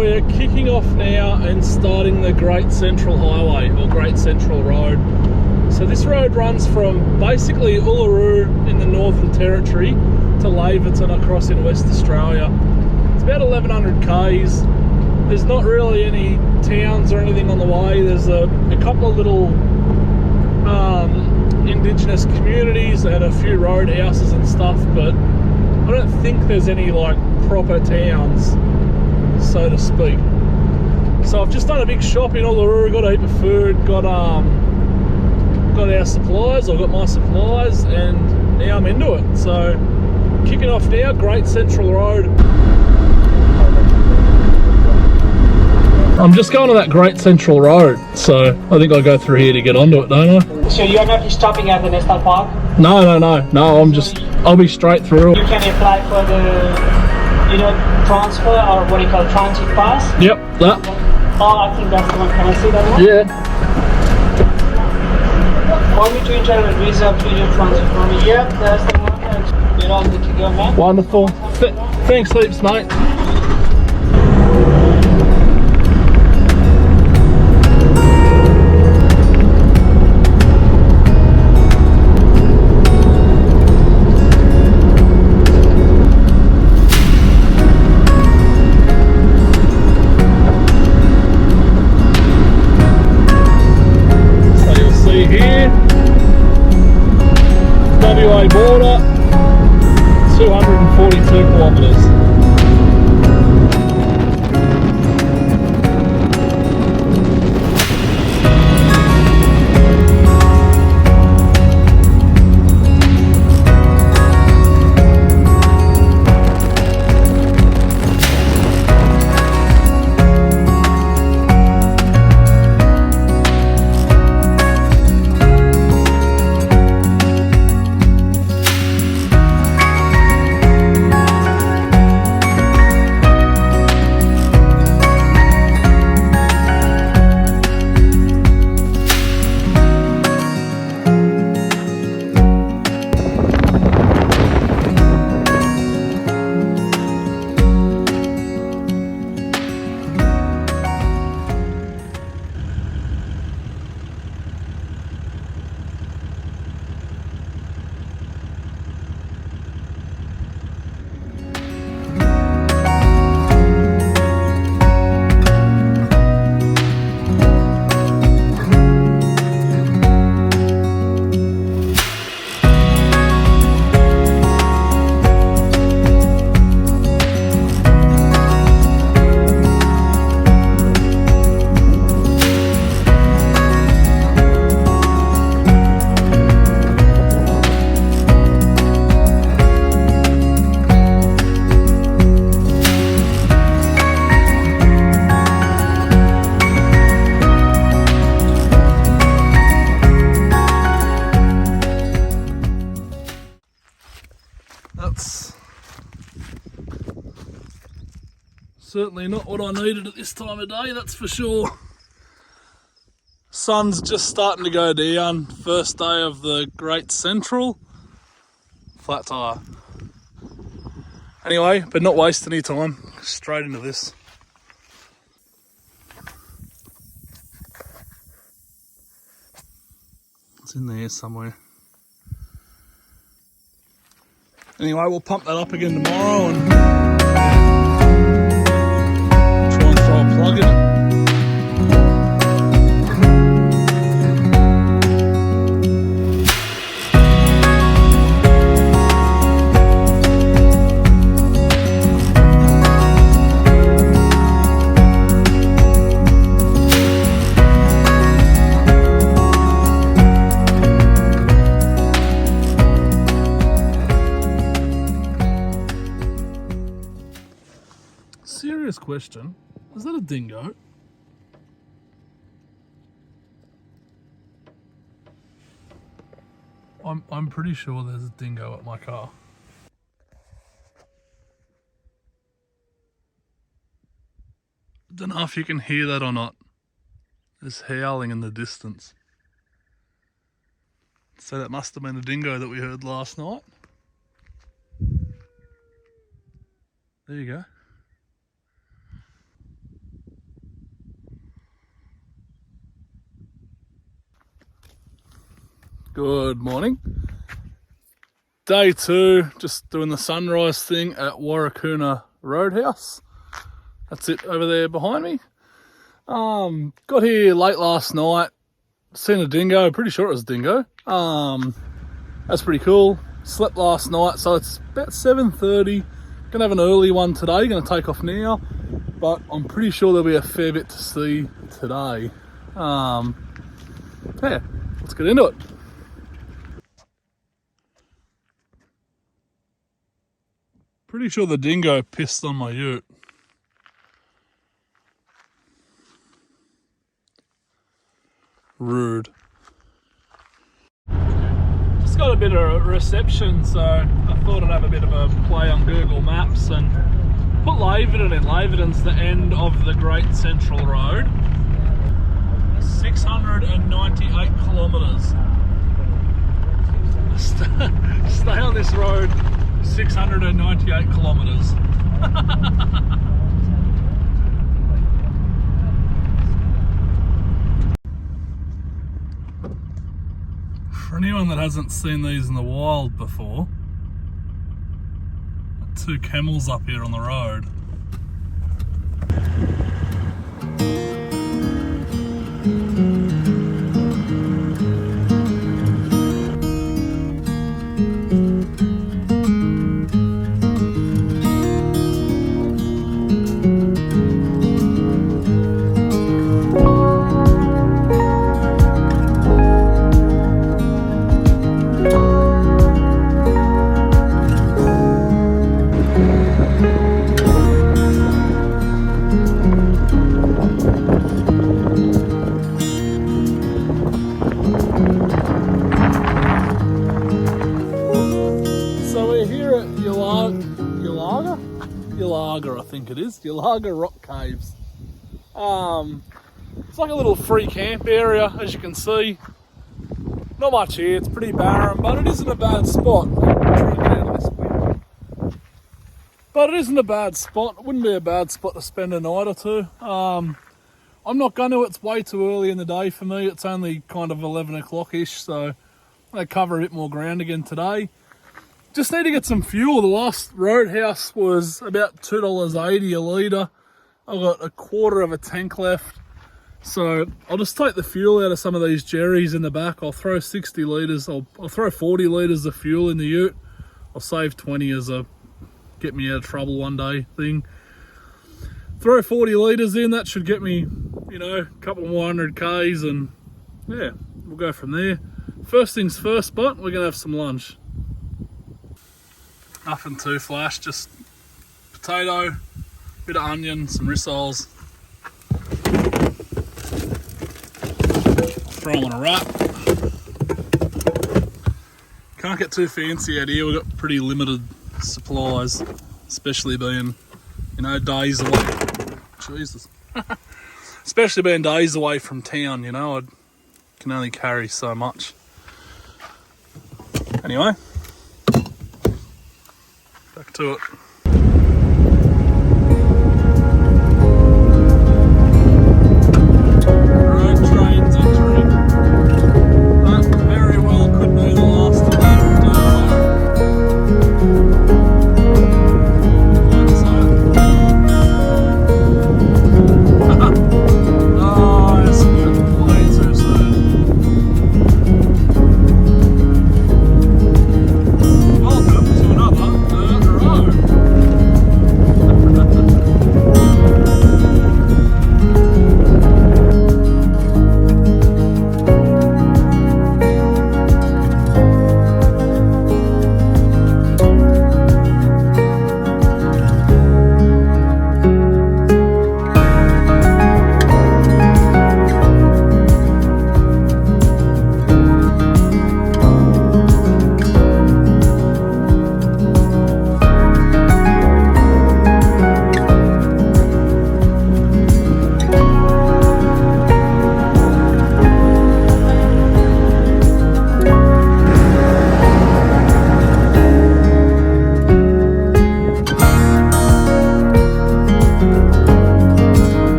We're kicking off now and starting the Great Central Highway, or Great Central Road. So this road runs from basically Uluru in the Northern Territory to Laverton across in West Australia. It's about 1100 k's. There's not really any towns or anything on the way. There's a couple of little indigenous communities and a few roadhouses and stuff, but I don't think there's any like proper towns, so to speak. So I've just done a big shop in Uluru, got a heap of food, got our supplies, I've got my supplies, and now I'm into it. So kicking off now, Great Central Road. I'm just going to that Great Central Road, so I think I'll go through here to get onto it, don't I? So you're not stopping at the national park? No, I'll be straight through. You can apply for the, transfer, or what do you call transit pass? Yep, that. Oh, I think that's the one. Can I see that one? Yeah. Want me to enter a visa to your transit for me? Yep, that's the one. You're all good to go, man. Wonderful. Thanks heaps, mate. WA border, 242 kilometres. That's certainly not what I needed at this time of day, that's for sure. Sun's just starting to go down. First day of the Great Central. Flat tyre. Anyway, but not waste any time. Straight into this. It's in there somewhere. Anyway, we'll pump that up again tomorrow and try and throw a plug in it. Serious question, is that a dingo? I'm pretty sure there's a dingo at my car. Don't know if you can hear that or not. There's howling in the distance. So that must have been a dingo that we heard last night. There you go. Good morning. Day 2, just doing the sunrise thing at Warracoona Roadhouse. That's it over there behind me. Got here late last night, seen a dingo, pretty sure it was a dingo. That's pretty cool. Slept last night, so it's about 7:30. Gonna have an early one today, gonna take off now, but I'm pretty sure there'll be a fair bit to see today. Yeah, let's get into it. Pretty sure the dingo pissed on my ute. Rude. Just got a bit of reception, so I thought I'd have a bit of a play on Google Maps and put Laverton in. Laverton's the end of the Great Central Road. 698 kilometres. Stay on this road 698 kilometres. For anyone that hasn't seen these in the wild before, 2 camels up here on the road. I think it is, Yalaga Rock Caves. It's like a little free camp area, as you can see. Not much here, it's pretty barren, but it isn't a bad spot. But it isn't a bad spot. It wouldn't be a bad spot to spend a night or two. I'm not going to, it's way too early in the day for me. It's only kind of 11 o'clock-ish, so I'm going to cover a bit more ground again today. Just need to get some fuel. The last Roadhouse was about $2.80 a litre. I've got a quarter of a tank left. So I'll just take the fuel out of some of these Jerry's in the back. I'll throw 60 litres, I'll throw 40 litres of fuel in the ute. I'll save 20 as a get me out of trouble one day thing. Throw 40 litres in, that should get me, you know, a couple more 100 Ks, and yeah, we'll go from there. First things first, but we're gonna have some lunch. Nothing too flash, just potato, bit of onion, some rissoles. Throw them on a wrap. Can't get too fancy out here, we've got pretty limited supplies, especially being, you know, days away. Jesus. Especially being days away from town, you know, I can only carry so much. Anyway, back to it. Road trains entering. That very well could be the last of them. Oh, it's way too soon. Welcome to another dirt road.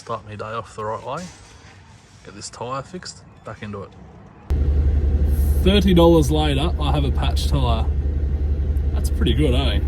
start my day off the right way. Get this tyre fixed, back into it. $30 later, I have a patch tyre. That's pretty good, eh?